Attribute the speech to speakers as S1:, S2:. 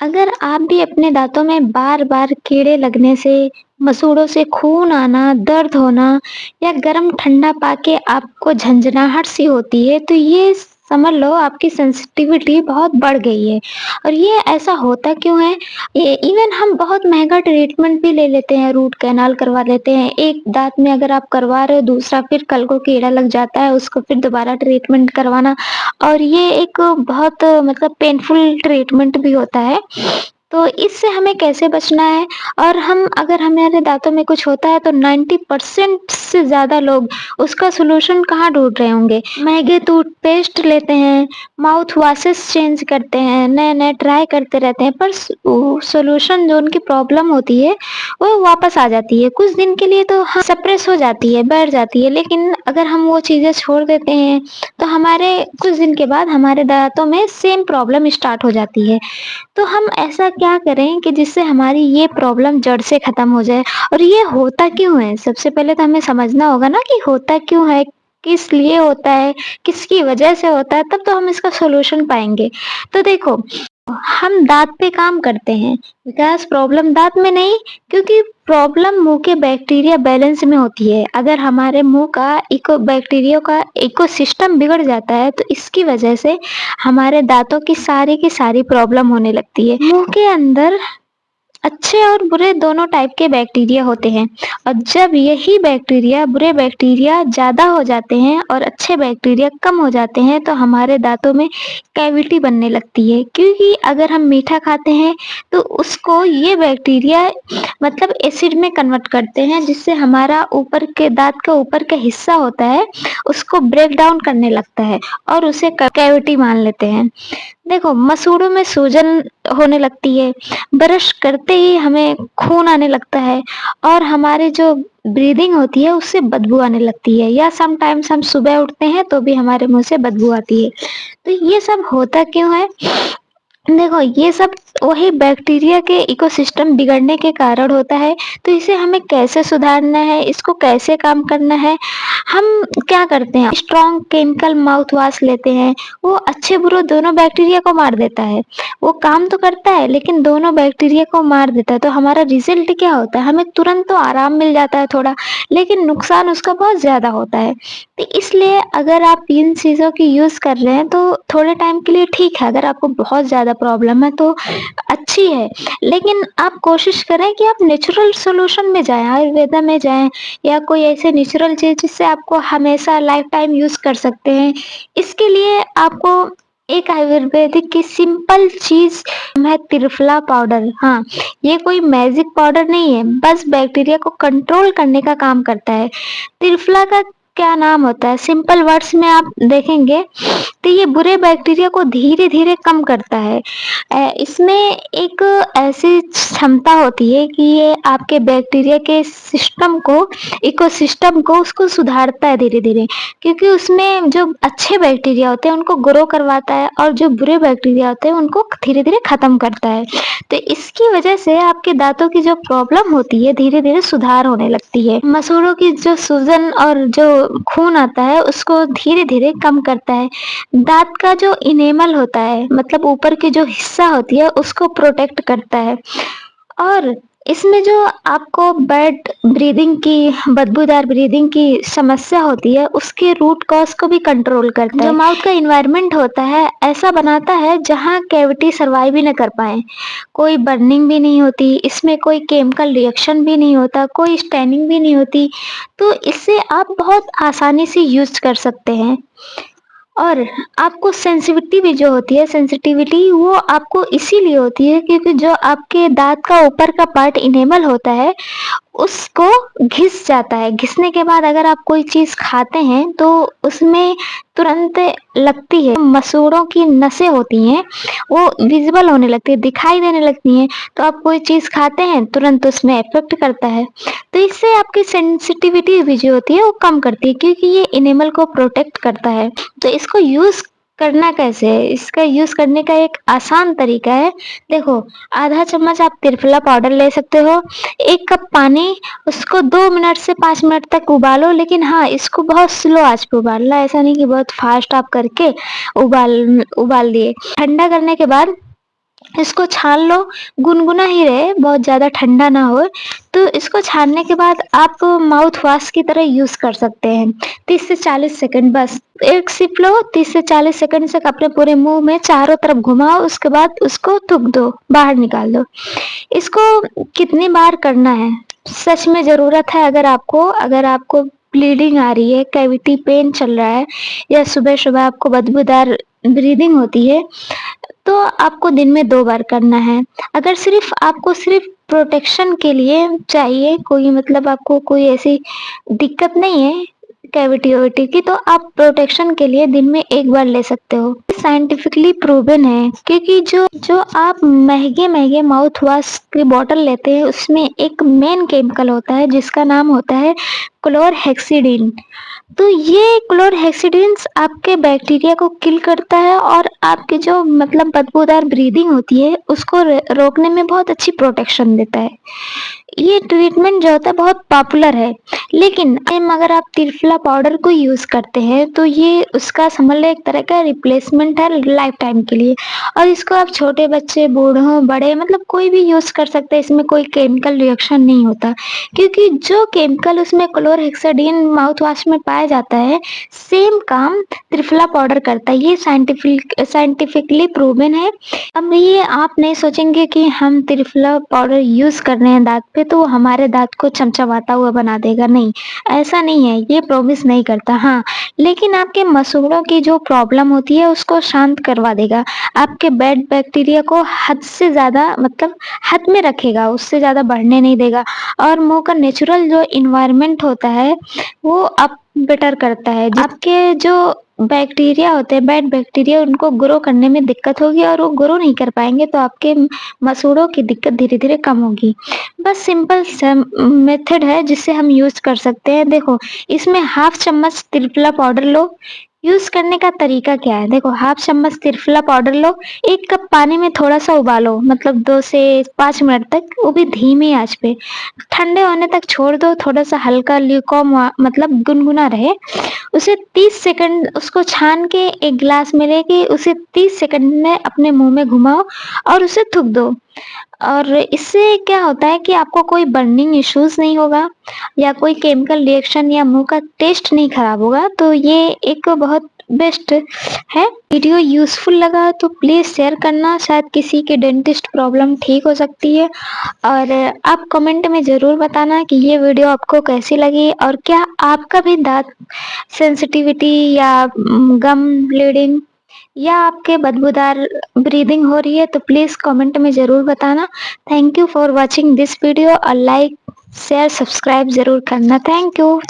S1: अगर आप भी अपने दाँतों में बार-बार कीड़े लगने से, मसूड़ों से खून आना, दर्द होना या गरम-ठंडा पाके आपको झंझनाहट सी होती है, तो ये समझ लो आपकी सेंसिटिविटी बहुत बढ़ गई है। और ये ऐसा होता क्यों है? ये इवन हम बहुत महँगा ट्रीटमेंट भी ले लेते हैं, रूट कैनाल करवा लेते हैं। एक दाँत में अगर आप करवा रहे हो, दूसरा फिर कल को कीड़ा लग जाता है, उसको फिर दोबारा ट्रीटमेंट करवाना और ये एक बहुत मतलब पेनफुल ट्रीटमेंट भी होता है। तो इससे हमें कैसे बचना है? और हम अगर हमारे दाँतों में कुछ होता है तो 90% से ज़्यादा लोग उसका सॉल्यूशन कहाँ ढूँढ रहे होंगे? महँगे टूथपेस्ट लेते हैं, माउथ वॉशेस चेंज करते हैं, नए-नए ट्राई करते रहते हैं पर सॉल्यूशन जो उनकी प्रॉब्लम होती है, वो वापस आ जाती है। कुछ दिन के लिए तो हाँ, सप्रेस हो जाती है, बैठ जाती है, लेकिन अगर हम वो चीज़ें छोड़ देते हैं तो हमारे कुछ दिन के बाद हमारे दाँतों में सेम प्रॉब्लम स्टार्ट हो जाती है। तो हम ऐसा क्या करें कि जिससे हमारी ये प्रॉब्लम जड़ से खत्म हो जाए? और ये होता क्यों है? सबसे पहले तो हमें समझना होगा ना कि होता क्यों है? किस लिए होता है? किसकी वजह से होता है? तब तो हम इसका सॉल्यूशन पाएँगे। तो देखो, हम दाँत पे काम करते हैं, विकास प्रॉब्लम दाँत में नहीं, क्योंकि प्रॉब्लम मुँह के बैक्टीरिया बैलेंस में होती है। अगर हमारे मुँह का बैक्टीरिया का इकोसिस्टम बिगड़ जाता है, तो इसकी वजह से हमारे दाँतों की सारी प्रॉब्लम होने लगती है। मुँह के अंदर अच्छे और बुरे दोनों टाइप के बैक्टीरिया होते हैं और जब यही बैक्टीरिया बुरे बैक्टीरिया ज़्यादा हो जाते हैं और अच्छे बैक्टीरिया कम हो जाते हैं तो हमारे दांतों में कैविटी बनने लगती है, क्योंकि अगर हम मीठा खाते हैं तो उसको ये बैक्टीरिया मतलब एसिड में कन्वर्ट करते हैं, जिससे हमारा ऊपर के दांत का ऊपर का हिस्सा होता है उसको ब्रेक डाउन करने लगता है और उसे कैविटी मान लेते हैं। देखो, मसूड़ों में सूजन होने लगती है, ब्रश करते ही हमें खून आने लगता है और हमारे जो ब्रीदिंग होती है उससे बदबू आने लगती है, या समटाइम्स हम सुबह उठते हैं तो भी हमारे मुँह से बदबू आती है। तो ये सब होता क्यों है? देखो, ये सब वही बैक्टीरिया के इकोसिस्टम बिगड़ने के कारण होता है, तो इसे हमें कैसे सुधारना है, इसको कैसे काम करना है? हम क्या करते हैं, स्ट्रॉन्ग केमिकल माउथ वॉश लेते हैं, वो अच्छे-बुरे दोनों बैक्टीरिया को मार देता है। वो काम तो करता है लेकिन दोनों बैक्टीरिया को मार देता है, तो हमारा रिज़ल्ट क्या होता है? हमें तुरंत तो आराम मिल जाता है थोड़ा, लेकिन नुकसान उसका बहुत ज़्यादा होता है। तो इसलिए अगर आप इन चीज़ों की यूज़ कर रहे हैं तो थोड़े टाइम के लिए ठीक है, अगर आपको बहुत ज़्यादा प्रॉब्लम है तो अच्छी है। लेकिन आप कोशिश करें कि आप नेचुरल सॉल्यूशन में जाएँ, आयुर्वेदा में जाएँ या कोई ऐसे नेचुरल चीज़ जिससे आपको हमेशा लाइफ टाइम यूज़ कर सकते हैं। इसके लिए आपको एक आयुर्वेदिक की सिंपल चीज़ है त्रिफला पाउडर। हाँ, ये कोई मैजिक पाउडर नहीं है, बस बैक्टीरिया को कंट्रोल करने का काम करता है। त्रिफला का क्या नाम होता है? सिंपल वर्ड्स में आप देखेंगे तो ये बुरे बैक्टीरिया को धीरे-धीरे कम करता है। इसमें एक ऐसी क्षमता होती है कि ये आपके बैक्टीरिया के सिस्टम को, इकोसिस्टम को उसको सुधारता है धीरे-धीरे, क्योंकि उसमें जो अच्छे बैक्टीरिया होते हैं उनको ग्रो करवाता है और जो बुरे बैक्टीरिया होते हैं उनको धीरे-धीरे खत्म करता है। तो इसकी वजह से आपके दाँतों की जो प्रॉब्लम होती है धीरे-धीरे सुधार होने लगती है। मसूड़ों की जो सूजन और जो खून आता है उसको धीरे-धीरे कम करता है। दाँत का जो इनेमल होता है मतलब ऊपर की जो हिस्सा होती है उसको प्रोटेक्ट करता है और इसमें जो आपको बैड ब्रीदिंग की, बदबूदार ब्रीदिंग की समस्या होती है उसके रूट कॉज़ को भी कंट्रोल करता है। जो माउथ का एनवायरनमेंट होता है ऐसा बनाता है जहाँ कैविटी सर्वाइव ही ना कर पाएँ। कोई बर्निंग भी नहीं होती, इसमें कोई केमिकल रिएक्शन भी नहीं होता, कोई स्टेनिंग भी नहीं होती, तो इससे आप बहुत आसानी से यूज़ कर सकते हैं। और आपको सेंसिटिविटी भी जो होती है, सेंसिटिविटी वो आपको इसीलिए होती है क्योंकि जो आपके दाँत का ऊपर का पार्ट इनेमल होता है, उसको घिस जाता है। घिसने के बाद अगर आप कोई चीज़ खाते हैं तो उसमें तुरंत लगती है। मसूड़ों की नसें होती हैं, वो विज़िबल होने लगती है, दिखाई देने लगती हैं, तो आप कोई चीज़ खाते हैं तुरंत उसमें इफ़ेक्ट करता है। तो इससे आपकी सेंसिटिविटी भी जो होती है वो कम करती है क्योंकि ये एनिमल को प्रोटेक्ट करता है। तो इसको यूज़ करना कैसे है? इसका यूज़ करने का एक आसान तरीका है। देखो, आधा चम्मच आप त्रिफला पाउडर ले सकते हो, 1 कप पानी, उसको 2 मिनट से 5 मिनट तक उबालो, लेकिन हाँ, इसको बहुत स्लो आँच पे उबालना है, ऐसा नहीं कि बहुत फ़ास्ट आप करके उबाल उबाल दिए। ठंडा करने के बाद इसको छान लो, गुनगुना ही रहे, बहुत ज़्यादा ठंडा ना हो। तो इसको छानने के बाद आप माउथ वॉश की तरह यूज़ कर सकते हैं। 30 से 40 सेकंड बस, 1 सिप लो, 30 से 40 सेकंड तक अपने पूरे मुँह में चारों तरफ घुमाओ, उसके बाद उसको थूक दो, बाहर निकाल दो। इसको कितनी बार करना है? सच में ज़रूरत है अगर आपको ब्लीडिंग आ रही है, कैविटी पेन चल रहा है या सुबह-सुबह आपको बदबूदार ब्रीदिंग होती है, तो आपको दिन में 2 बार करना है। अगर आपको सिर्फ़ प्रोटेक्शन के लिए चाहिए, कोई मतलब आपको कोई ऐसी दिक्कत नहीं है कैविटी-वविटी की, तो आप प्रोटेक्शन के लिए दिन में 1 बार ले सकते हो। साइंटिफिकली प्रूवन है, क्योंकि जो जो आप महँगे-महँगे माउथ वॉश की बॉटल लेते हैं, उसमें एक मेन केमिकल होता है जिसका नाम होता है क्लोरहेक्सिडिन। तो ये क्लोरहेक्सिडिन्स आपके बैक्टीरिया को किल करता है और आपकी जो मतलब बदबूदार ब्रीदिंग होती है, उसको रोकने में बहुत अच्छी प्रोटेक्शन देता है। ये ट्रीटमेंट जो होता है बहुत पॉपुलर है, लेकिन अगर आप त्रिफला पाउडर को यूज़ करते हैं, तो ये उसका समझ लें एक तरह का रिप्लेसमेंट है लाइफ टाइम के लिए। और इसको आप छोटे बच्चे, बूढ़ों, बड़े मतलब कोई भी यूज़ कर सकते हैं, इसमें कोई केमिकल रिएक्शन नहीं होता। क्योंकि जो केमिकल उसमें क्लोरहेक्साडीन माउथ वॉश में पाया जाता है, सेम काम त्रिफला पाउडर करता है। ये साइंटिफिकली प्रूवन है। अब ये आप नहीं सोचेंगे कि हम त्रिफला पाउडर यूज़ कर रहे हैं दाँत पे, तो वो हमारे दाँत को चमचमाता हुआ बना देगा, नहीं, ऐसा नहीं है, ये प्रॉमिस नहीं करता। हाँ, लेकिन आपके मसूड़ों की जो प्रॉब्लम होती है उसको शांत करवा देगा। आपके बैड बैक्टीरिया को हद से ज़्यादा मतलब हद में रखेगा, उससे ज़्यादा बढ़ने नहीं देगा और मुँह का नेचुरल जो एनवायरनमेंट होता है, वो अप बेटर करता है। आपके जो बैक्टीरिया होते हैं, बैड बैक्टीरिया, उनको ग्रो करने में दिक्कत होगी और वो ग्रो नहीं कर पाएँगे, तो आपके मसूड़ों की दिक्कत धीरे-धीरे कम होगी। बस सिंपल सा मेथड है जिससे हम यूज़ कर सकते हैं। देखो, इसमें हाफ चम्मच त्रिफला पाउडर लो। यूज़ करने का तरीका क्या है? देखो, हाफ चम्मच त्रिफला पाउडर लो, 1 कप पानी में थोड़ा-सा उबालो, मतलब 2 से 5 मिनट तक, वो भी धीमी आँच पे। ठंडे होने तक छोड़ दो, थोड़ा-सा हल्का ल्यूकवार्म मतलब गुनगुना रहे। उसे 30 सेकंड उसको छान के एक ग्लास में लेके उसे 30 सेकंड में अपने मुँह में घुमाओ और उसे थूक दो। और इससे क्या होता है कि आपको कोई बर्निंग इश्यूज़ नहीं होगा या कोई केमिकल रिएक्शन या मुँह का टेस्ट नहीं खराब होगा, तो ये एक बहुत बेस्ट है। वीडियो यूज़फुल लगा तो प्लीज़ शेयर करना, शायद किसी की डेंटिस्ट प्रॉब्लम ठीक हो सकती है। और आप कमेंट में ज़रूर बताना कि ये वीडियो आपको कैसी लगी और क्या आपका भी दाँत सेंसिटिविटी या गम ब्लीडिंग या आपके बदबूदार ब्रीदिंग हो रही है, तो प्लीज़ कमेंट में ज़रूर बताना। Thank you for watching this video और लाइक, शेयर, सब्सक्राइब ज़रूर करना। Thank you.